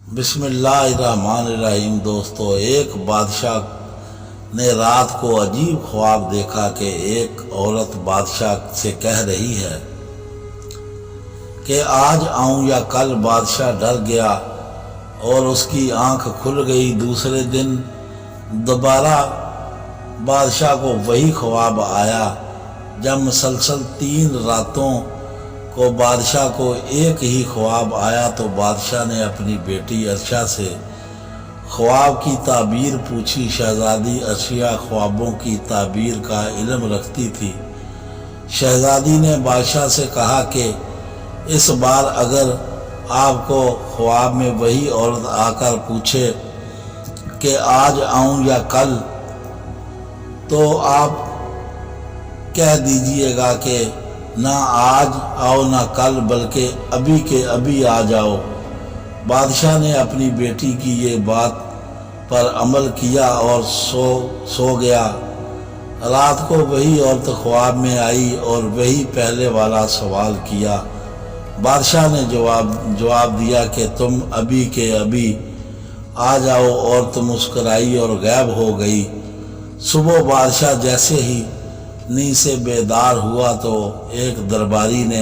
بسم اللہ الرحمن الرحیم۔ دوستو، ایک بادشاہ نے رات کو عجیب خواب دیکھا کہ ایک عورت بادشاہ سے کہہ رہی ہے کہ آج آؤں یا کل۔ بادشاہ ڈر گیا اور اس کی آنکھ کھل گئی۔ دوسرے دن دوبارہ بادشاہ کو وہی خواب آیا۔ جب مسلسل 3 راتوں کو بادشاہ کو ایک ہی خواب آیا تو بادشاہ نے اپنی بیٹی عرشا سے خواب کی تعبیر پوچھی۔ شہزادی عرشا خوابوں کی تعبیر کا علم رکھتی تھی۔ شہزادی نے بادشاہ سے کہا کہ اس بار اگر آپ کو خواب میں وہی عورت آ کر پوچھے کہ آج آؤں یا کل، تو آپ کہہ دیجئے گا کہ نہ آج آؤ نہ کل، بلکہ ابھی کے ابھی آ جاؤ۔ بادشاہ نے اپنی بیٹی کی یہ بات پر عمل کیا اور سو گیا۔ رات کو وہی عورت خواب میں آئی اور وہی پہلے والا سوال کیا۔ بادشاہ نے جواب دیا کہ تم ابھی کے ابھی آ جاؤ، اور تم مسکرائی اور غائب ہو گئی۔ صبح بادشاہ جیسے ہی نیند سے بیدار ہوا تو ایک درباری نے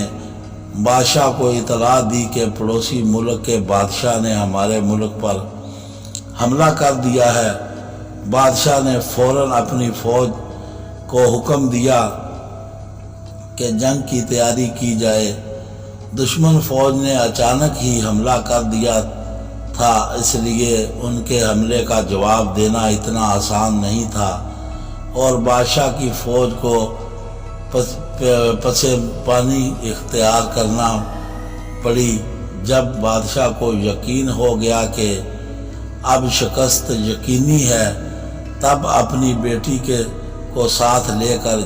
بادشاہ کو اطلاع دی کہ پڑوسی ملک کے بادشاہ نے ہمارے ملک پر حملہ کر دیا ہے۔ بادشاہ نے فوراً اپنی فوج کو حکم دیا کہ جنگ کی تیاری کی جائے۔ دشمن فوج نے اچانک ہی حملہ کر دیا تھا، اس لیے ان کے حملے کا جواب دینا اتنا آسان نہیں تھا، اور بادشاہ کی فوج کو پس پانی اختیار کرنا پڑی۔ جب بادشاہ کو یقین ہو گیا کہ اب شکست یقینی ہے، تب اپنی بیٹی کو ساتھ لے کر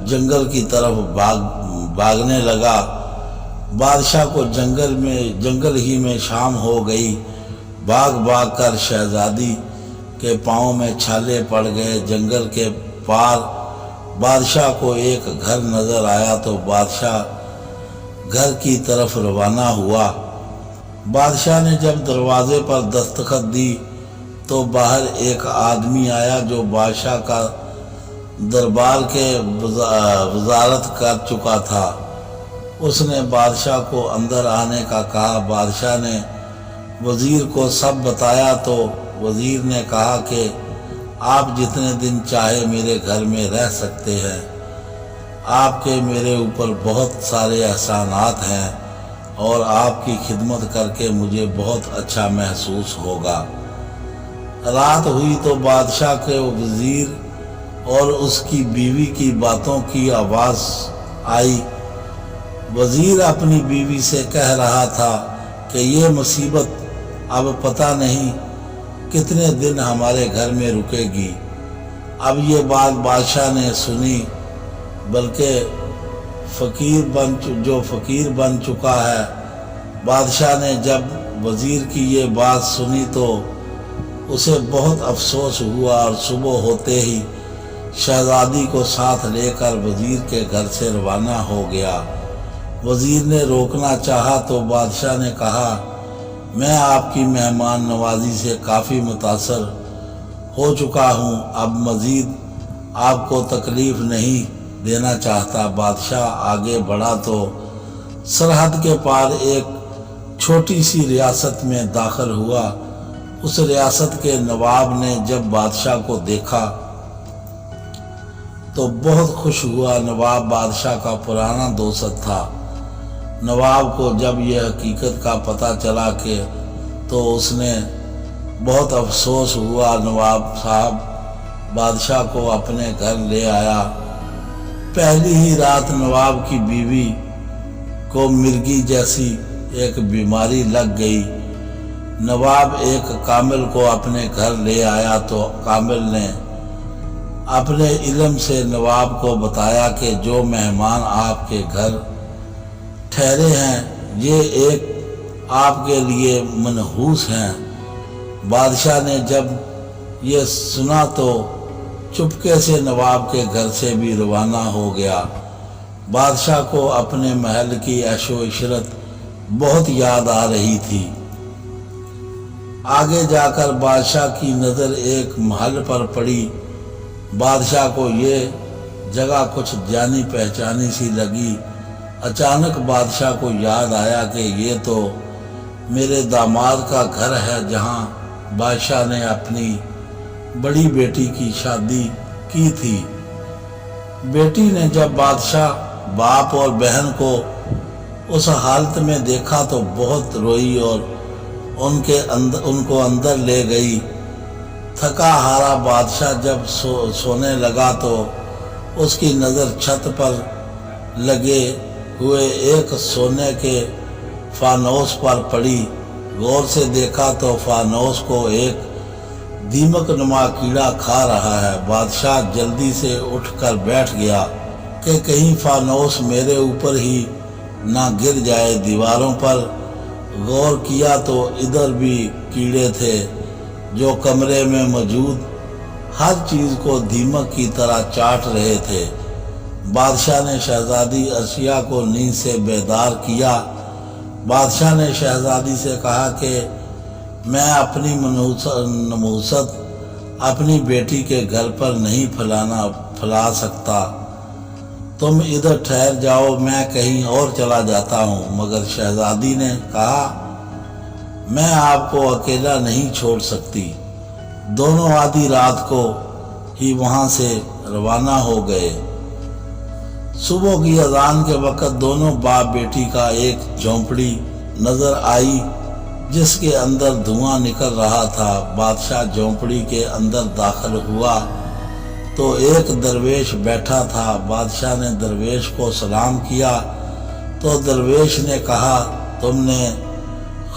جنگل کی طرف بھاگنے لگا۔ بادشاہ کو جنگل ہی میں شام ہو گئی۔ بھاگ کر شہزادی کے پاؤں میں چھالے پڑ گئے۔ جنگل کے پار بادشاہ کو ایک گھر نظر آیا تو بادشاہ گھر کی طرف روانہ ہوا۔ بادشاہ نے جب دروازے پر دستخط دی تو باہر ایک آدمی آیا جو بادشاہ کا دربار کے وزارت کر چکا تھا۔ اس نے بادشاہ کو اندر آنے کا کہا۔ بادشاہ نے وزیر کو سب بتایا تو وزیر نے کہا کہ آپ جتنے دن چاہے میرے گھر میں رہ سکتے ہیں۔ آپ کے میرے اوپر بہت سارے احسانات ہیں اور آپ کی خدمت کر کے مجھے بہت اچھا محسوس ہوگا۔ رات ہوئی تو بادشاہ کے وزیر اور اس کی بیوی کی باتوں کی آواز آئی۔ وزیر اپنی بیوی سے کہہ رہا تھا کہ یہ مصیبت اب پتہ نہیں کتنے دن ہمارے گھر میں رکے گی۔ اب یہ بات بادشاہ نے سنی، بلکہ فقیر بن چکا ہے۔ بادشاہ نے جب وزیر کی یہ بات سنی تو اسے بہت افسوس ہوا اور صبح ہوتے ہی شہزادی کو ساتھ لے کر وزیر کے گھر سے روانہ ہو گیا۔ وزیر نے روکنا چاہا تو بادشاہ نے کہا، میں آپ کی مہمان نوازی سے کافی متاثر ہو چکا ہوں، اب مزید آپ کو تکلیف نہیں دینا چاہتا۔ بادشاہ آگے بڑھا تو سرحد کے پار ایک چھوٹی سی ریاست میں داخل ہوا۔ اس ریاست کے نواب نے جب بادشاہ کو دیکھا تو بہت خوش ہوا۔ نواب بادشاہ کا پرانا دوست تھا۔ نواب کو جب یہ حقیقت کا پتہ چلا تو اس نے بہت افسوس ہوا۔ نواب صاحب بادشاہ کو اپنے گھر لے آیا۔ پہلی ہی رات نواب کی بیوی کو مرگی جیسی ایک بیماری لگ گئی۔ نواب ایک کامل کو اپنے گھر لے آیا تو کامل نے اپنے علم سے نواب کو بتایا کہ جو مہمان آپ کے گھر ٹھہرے ہیں یہ ایک آپ کے لیے منحوس ہیں۔ بادشاہ نے جب یہ سنا تو چپکے سے نواب کے گھر سے بھی روانہ ہو گیا۔ بادشاہ کو اپنے محل کی عیش و عشرت بہت یاد آ رہی تھی۔ آگے جا کر بادشاہ کی نظر ایک محل پر پڑی۔ بادشاہ کو یہ جگہ کچھ جانی پہچانی سی لگی۔ اچانک بادشاہ کو یاد آیا کہ یہ تو میرے داماد کا گھر ہے جہاں بادشاہ نے اپنی بڑی بیٹی کی شادی کی تھی۔ بیٹی نے جب بادشاہ باپ اور بہن کو اس حالت میں دیکھا تو بہت روئی اور ان کو اندر لے گئی۔ تھکا ہارا بادشاہ جب سونے لگا تو اس کی نظر چھت پر لگے ہوئے ایک سونے کے فانوس پر پڑی۔ غور سے دیکھا تو فانوس کو ایک دیمک نما کیڑا کھا رہا ہے۔ بادشاہ جلدی سے اٹھ کر بیٹھ گیا کہ کہیں فانوس میرے اوپر ہی نہ گر جائے۔ دیواروں پر غور کیا تو ادھر بھی کیڑے تھے جو کمرے میں موجود ہر چیز کو دیمک کی طرح چاٹ رہے تھے۔ بادشاہ نے شہزادی عرشیہ کو نیند سے بیدار کیا۔ بادشاہ نے شہزادی سے کہا کہ میں اپنی نموست اپنی بیٹی کے گھر پر نہیں پھیلا سکتا، تم ادھر ٹھہر جاؤ، میں کہیں اور چلا جاتا ہوں۔ مگر شہزادی نے کہا میں آپ کو اکیلا نہیں چھوڑ سکتی۔ دونوں آدھی رات کو ہی وہاں سے روانہ ہو گئے۔ صبح کی اذان کے وقت دونوں باپ بیٹی کا ایک جھونپڑی نظر آئی جس کے اندر دھواں نکل رہا تھا۔ بادشاہ جھونپڑی کے اندر داخل ہوا تو ایک درویش بیٹھا تھا۔ بادشاہ نے درویش کو سلام کیا تو درویش نے کہا تم نے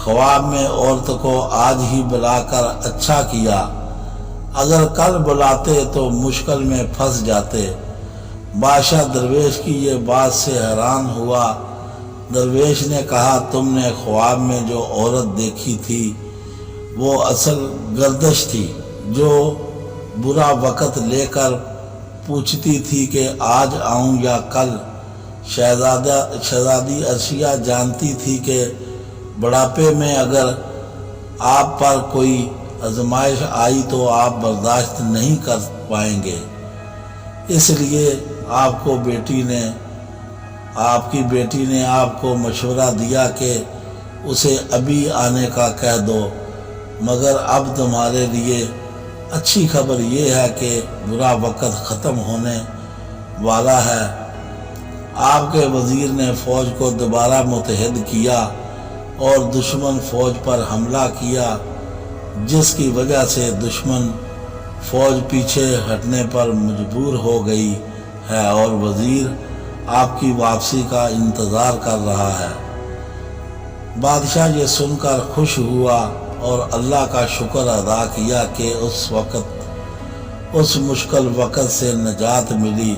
خواب میں عورت کو آج ہی بلا کر اچھا کیا، اگر کل بلاتے تو مشکل میں پھنس جاتے۔ بادشاہ درویش کی یہ بات سے حیران ہوا۔ درویش نے کہا تم نے خواب میں جو عورت دیکھی تھی وہ اصل گردش تھی جو برا وقت لے کر پوچھتی تھی کہ آج آؤں یا کل۔ شہزادی عرشیہ جانتی تھی کہ بڑھاپے میں اگر آپ پر کوئی آزمائش آئی تو آپ برداشت نہیں کر پائیں گے، اس لیے آپ کی بیٹی نے آپ کو مشورہ دیا کہ اسے ابھی آنے کا کہہ دو۔ مگر اب تمہارے لیے اچھی خبر یہ ہے کہ برا وقت ختم ہونے والا ہے۔ آپ کے وزیر نے فوج کو دوبارہ متحد کیا اور دشمن فوج پر حملہ کیا، جس کی وجہ سے دشمن فوج پیچھے ہٹنے پر مجبور ہو گئی ہے اور وزیر آپ کی واپسی کا انتظار کر رہا ہے۔ بادشاہ یہ سن کر خوش ہوا اور اللہ کا شکر ادا کیا کہ اس مشکل وقت سے نجات ملی۔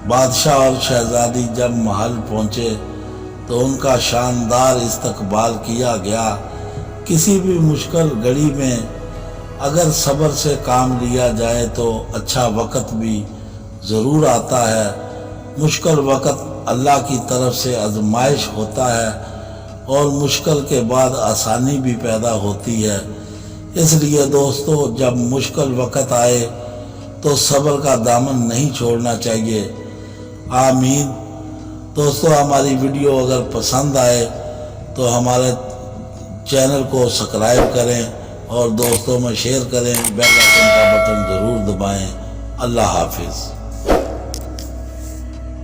بادشاہ اور شہزادی جب محل پہنچے تو ان کا شاندار استقبال کیا گیا۔ کسی بھی مشکل گھڑی میں اگر صبر سے کام لیا جائے تو اچھا وقت بھی ضرور آتا ہے۔ مشکل وقت اللہ کی طرف سے آزمائش ہوتا ہے اور مشکل کے بعد آسانی بھی پیدا ہوتی ہے۔ اس لیے دوستو جب مشکل وقت آئے تو صبر کا دامن نہیں چھوڑنا چاہیے۔ آمین۔ دوستو ہماری ویڈیو اگر پسند آئے تو ہمارے چینل کو سبسکرائب کریں اور دوستوں میں شیئر کریں، بیل آئیکن کا بٹن ضرور دبائیں۔ اللہ حافظ۔